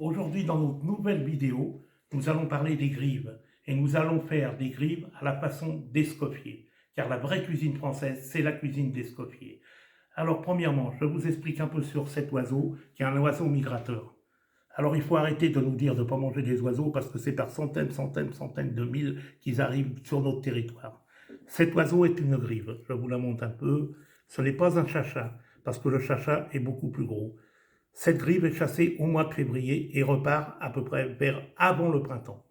Aujourd'hui, dans notre nouvelle vidéo, nous allons parler des grives. Et nous allons faire des grives à la façon d'Escoffier. Car la vraie cuisine française, c'est la cuisine d'Escoffier. Alors, premièrement, je vous explique un peu sur cet oiseau, qui est un oiseau migrateur. Alors, il faut arrêter de nous dire de ne pas manger des oiseaux, parce que c'est par centaines de mille qu'ils arrivent sur notre territoire. Cet oiseau est une grive. Je vous la montre un peu. Ce n'est pas un chacha, parce que le chacha est beaucoup plus gros. Cette grive est chassée au mois de février et repart à peu près vers avant le printemps.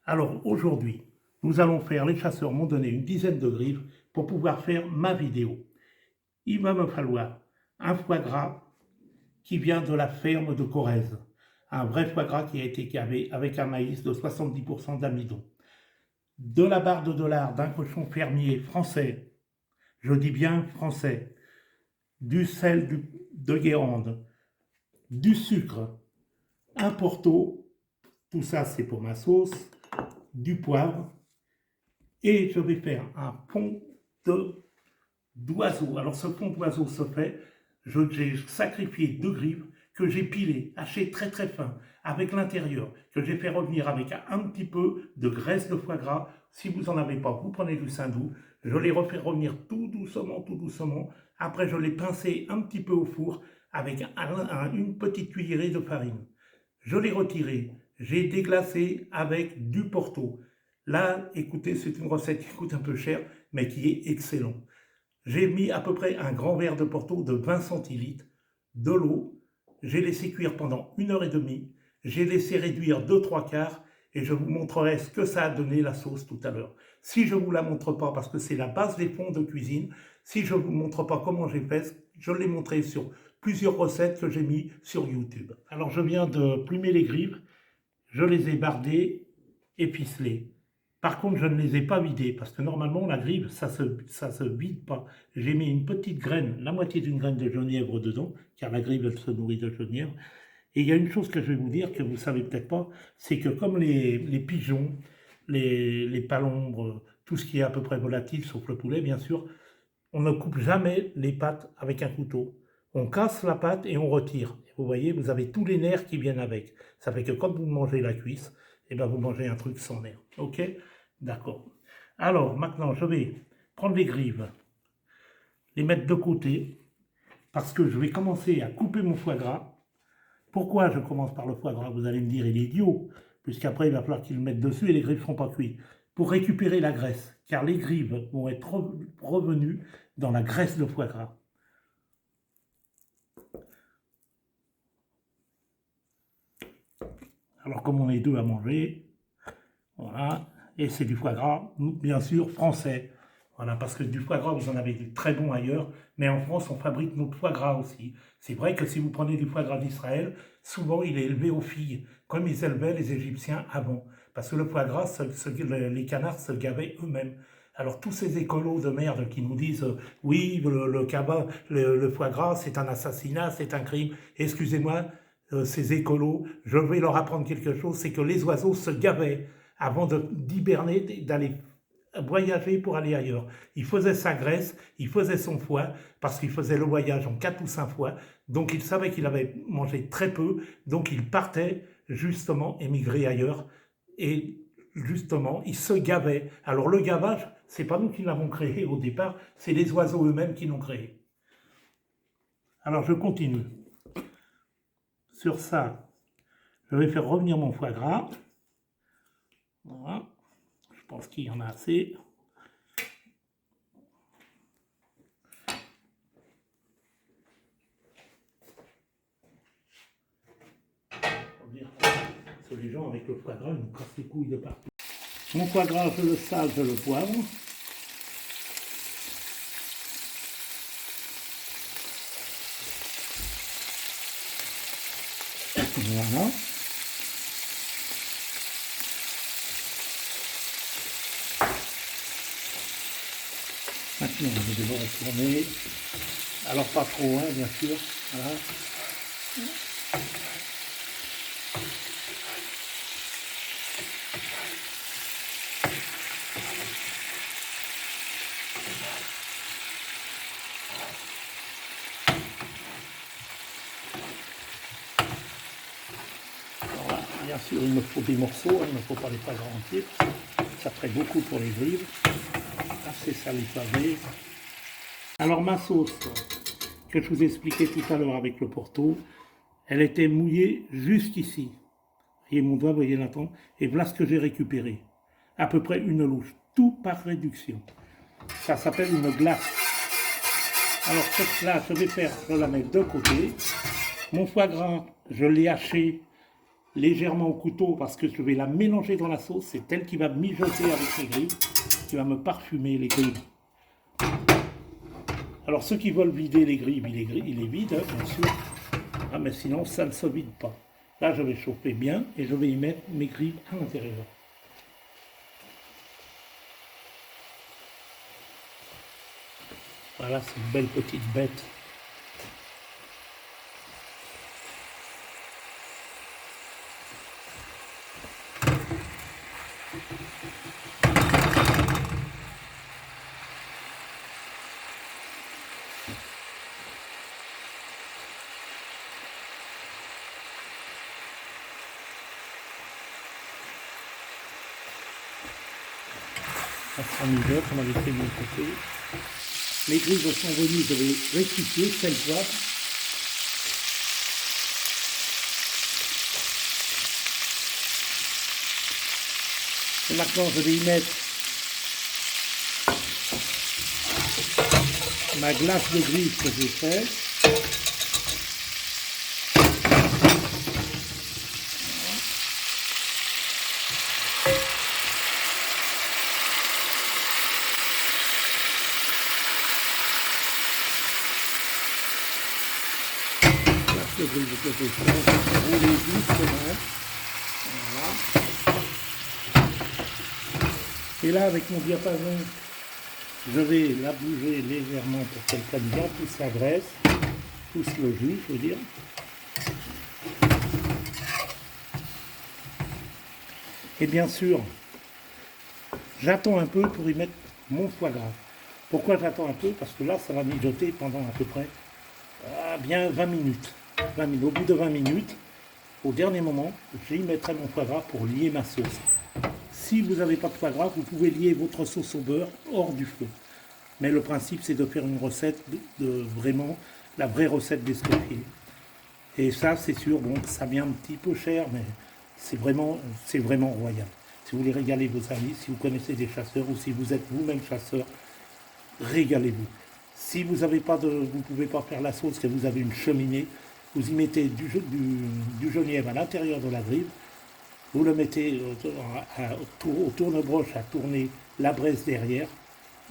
Alors aujourd'hui, les chasseurs m'ont donné une dizaine de grives pour pouvoir faire ma vidéo. Il va me falloir un foie gras qui vient de la ferme de Corrèze. Un vrai foie gras qui a été gavé avec un maïs de 70% d'amidon. De la barre de dollars d'un cochon fermier français, je dis bien français, du sel de Guérande, du sucre, un porto, tout ça c'est pour ma sauce, du poivre, et je vais faire un fond d'oiseau. Alors ce fond d'oiseau se fait, j'ai sacrifié 2 grives que j'ai pilées, hachées très très fin, avec l'intérieur, que j'ai fait revenir avec un petit peu de graisse de foie gras. Si vous n'en avez pas, vous prenez du saindoux. Je les refais revenir tout doucement, tout doucement. Après, je les pincé un petit peu au four avec une petite cuillerée de farine. Je l'ai retiré, j'ai déglacé avec du Porto. Là, écoutez, c'est une recette qui coûte un peu cher, mais qui est excellente. J'ai mis à peu près un grand verre de Porto de 20 centilitres, de l'eau, j'ai laissé cuire pendant 1h30, j'ai laissé réduire 2-3 quarts, et je vous montrerai ce que ça a donné la sauce tout à l'heure. Si je ne vous la montre pas, parce que c'est la base des fonds de cuisine, si je ne vous montre pas comment j'ai fait, je l'ai montré sur plusieurs recettes que j'ai mis sur YouTube. Alors je viens de plumer les grives, je les ai bardées et ficelées. Par contre, je ne les ai pas vidées, parce que normalement, la grive, ça se vide pas. J'ai mis une petite graine, la moitié d'une graine de genièvre dedans, car la grive, elle se nourrit de genièvre. Et il y a une chose que je vais vous dire, que vous ne savez peut-être pas, c'est que comme les pigeons, les palombres, tout ce qui est à peu près volatile, sauf le poulet, bien sûr, on ne coupe jamais les pattes avec un couteau. On casse la patte et on retire. Vous voyez, vous avez tous les nerfs qui viennent avec. Ça fait que quand vous mangez la cuisse, eh ben vous mangez un truc sans nerfs. Ok? D'accord. Alors, maintenant, je vais prendre les grives, les mettre de côté, parce que je vais commencer à couper mon foie gras. Pourquoi je commence par le foie gras? Vous allez me dire, il est idiot, puisqu'après, il va falloir qu'il le mette dessus et les grives ne seront pas cuites. Pour récupérer la graisse, car les grives vont être revenues dans la graisse de foie gras. Alors, comme on est 2 à manger, voilà, et c'est du foie gras, bien sûr, français. Voilà, parce que du foie gras, vous en avez du très bon ailleurs, mais en France, on fabrique notre foie gras aussi. C'est vrai que si vous prenez du foie gras d'Israël, souvent il est élevé aux filles, comme ils élevaient les Égyptiens avant. Parce que le foie gras, les canards se gavaient eux-mêmes. Alors tous ces écolos de merde qui nous disent oui, le foie gras, c'est un assassinat, c'est un crime. Excusez-moi, ces écolos, je vais leur apprendre quelque chose, c'est que les oiseaux se gavaient avant d'hiberner, d'aller voyager pour aller ailleurs. Il faisait sa graisse, il faisait son foie, parce qu'il faisait le voyage en 4 ou 5 fois, donc il savait qu'il avait mangé très peu, donc il partait justement émigrer ailleurs, et justement, il se gavait. Alors le gavage, c'est pas nous qui l'avons créé au départ, c'est les oiseaux eux-mêmes qui l'ont créé. Alors je continue. Sur ça, je vais faire revenir mon foie gras. Voilà. Je pense qu'il y en a assez. Parce que les gens avec le foie gras, ils nous cassent les couilles de partout. Mon foie gras, je le sale, je le poivre. Voilà. Maintenant, je vais retourner. Alors pas trop, hein, bien sûr. Voilà. Bien sûr, il me faut des morceaux, il ne me faut pas les pavés entiers. Ça ferait beaucoup pour les grives. Ah, c'est ça les pavés. Alors ma sauce, que je vous ai expliqué tout à l'heure avec le Porto, elle était mouillée juste ici. Voyez mon doigt, voyez l'attente. Et voilà ce que j'ai récupéré. À peu près une louche. Tout par réduction. Ça s'appelle une glace. Alors cette glace, je la mets de côté. Mon foie gras, je l'ai haché légèrement au couteau parce que je vais la mélanger dans la sauce. C'est elle qui va mijoter avec les grives, qui va me parfumer les grives. Alors ceux qui veulent vider les grives, il est vide, hein, bien sûr. Ah, mais sinon, ça ne se vide pas. Là, je vais chauffer bien et je vais y mettre mes grives à l'intérieur. Voilà, c'est une belle petite bête. Ça sera mijote, on avait fait de mon côté. Les grives sont venues, je vais rectifier, sel, poivre. Et maintenant, je vais y mettre ma glace de grive que j'ai faite. Le grive que j'ai fait, rouler doucement. Voilà. Et là, avec mon diapason, je vais la bouger légèrement pour qu'elle prenne bien toute la graisse, tout le jus, je veux dire. Et bien sûr, j'attends un peu pour y mettre mon foie gras. Pourquoi j'attends un peu? Parce que là, ça va mijoter pendant à peu près bien 20 minutes. 20 minutes. Au bout de 20 minutes, au dernier moment, j'y mettrai mon foie gras pour lier ma sauce. Si vous n'avez pas de foie gras, vous pouvez lier votre sauce au beurre hors du feu. Mais le principe, c'est de faire une recette de vraiment la vraie recette d'escoffier. Et ça, c'est sûr, donc ça vient un petit peu cher, mais c'est vraiment royal. Si vous voulez régaler vos amis, si vous connaissez des chasseurs ou si vous êtes vous-même chasseur, régalez-vous. Si vous ne pouvez pas faire la sauce, que vous avez une cheminée, vous y mettez du genièvre à l'intérieur de la grive, vous le mettez au tourne-broche à tourner la braise derrière,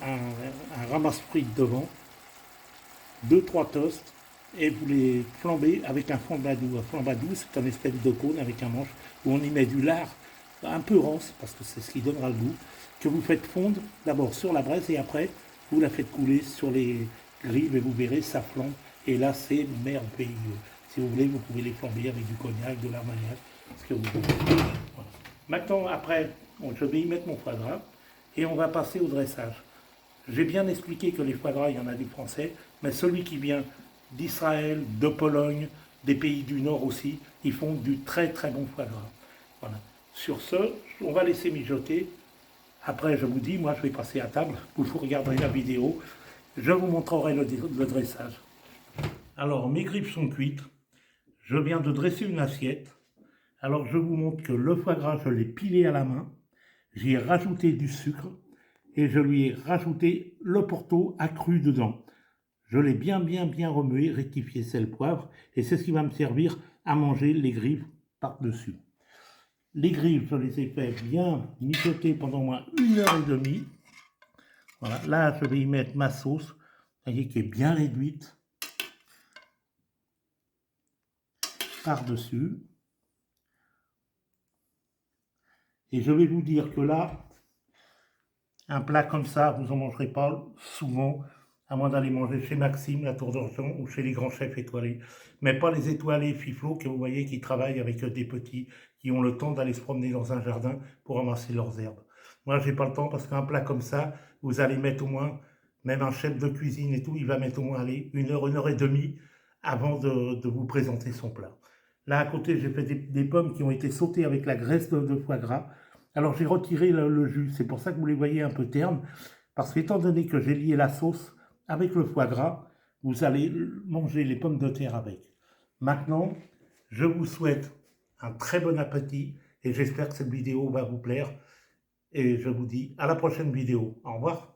un ramasse-frites devant, 2-3 toasts, et vous les flambez avec un flambadou. Un flambadou, c'est un espèce de cône avec un manche où on y met du lard un peu rance, parce que c'est ce qui donnera le goût, que vous faites fondre d'abord sur la braise et après vous la faites couler sur les grives et vous verrez, ça flambe. Et là, c'est merveilleux. Si vous voulez, vous pouvez les flamber avec du cognac, de l'armagnac, ce que vous voulez. Voilà. Maintenant, après, je vais y mettre mon foie gras et on va passer au dressage. J'ai bien expliqué que les foie gras, il y en a des français, mais celui qui vient d'Israël, de Pologne, des pays du Nord aussi, ils font du très très bon foie gras. Voilà. Sur ce, on va laisser mijoter. Après, je vous dis, moi je vais passer à table, vous regarderez la vidéo, je vous montrerai le dressage. Alors, mes grives sont cuites, je viens de dresser une assiette. Alors, je vous montre que le foie gras, je l'ai pilé à la main, j'y ai rajouté du sucre et je lui ai rajouté le Porto accru dedans. Je l'ai bien remué, rectifié sel, poivre, et c'est ce qui va me servir à manger les grives par-dessus. Les grives, je les ai fait bien mijoter pendant au moins 1h30. Voilà, là, je vais y mettre ma sauce, vous voyez, qui est bien réduite, par-dessus. Et je vais vous dire que là, un plat comme ça, vous n'en mangerez pas souvent, à moins d'aller manger chez Maxime, la Tour d'Argent, ou chez les grands chefs étoilés. Mais pas les étoilés fiflots que vous voyez qui travaillent avec des petits, qui ont le temps d'aller se promener dans un jardin pour ramasser leurs herbes. Moi, j'ai pas le temps parce qu'un plat comme ça, vous allez mettre au moins, même un chef de cuisine et tout, il va mettre au moins, allez, 1 heure et demie avant de vous présenter son plat. Là, à côté, j'ai fait des pommes qui ont été sautées avec la graisse de foie gras. Alors, j'ai retiré le jus. C'est pour ça que vous les voyez un peu ternes. Parce qu'étant donné que j'ai lié la sauce avec le foie gras, vous allez manger les pommes de terre avec. Maintenant, je vous souhaite un très bon appétit et j'espère que cette vidéo va vous plaire. Et je vous dis à la prochaine vidéo. Au revoir.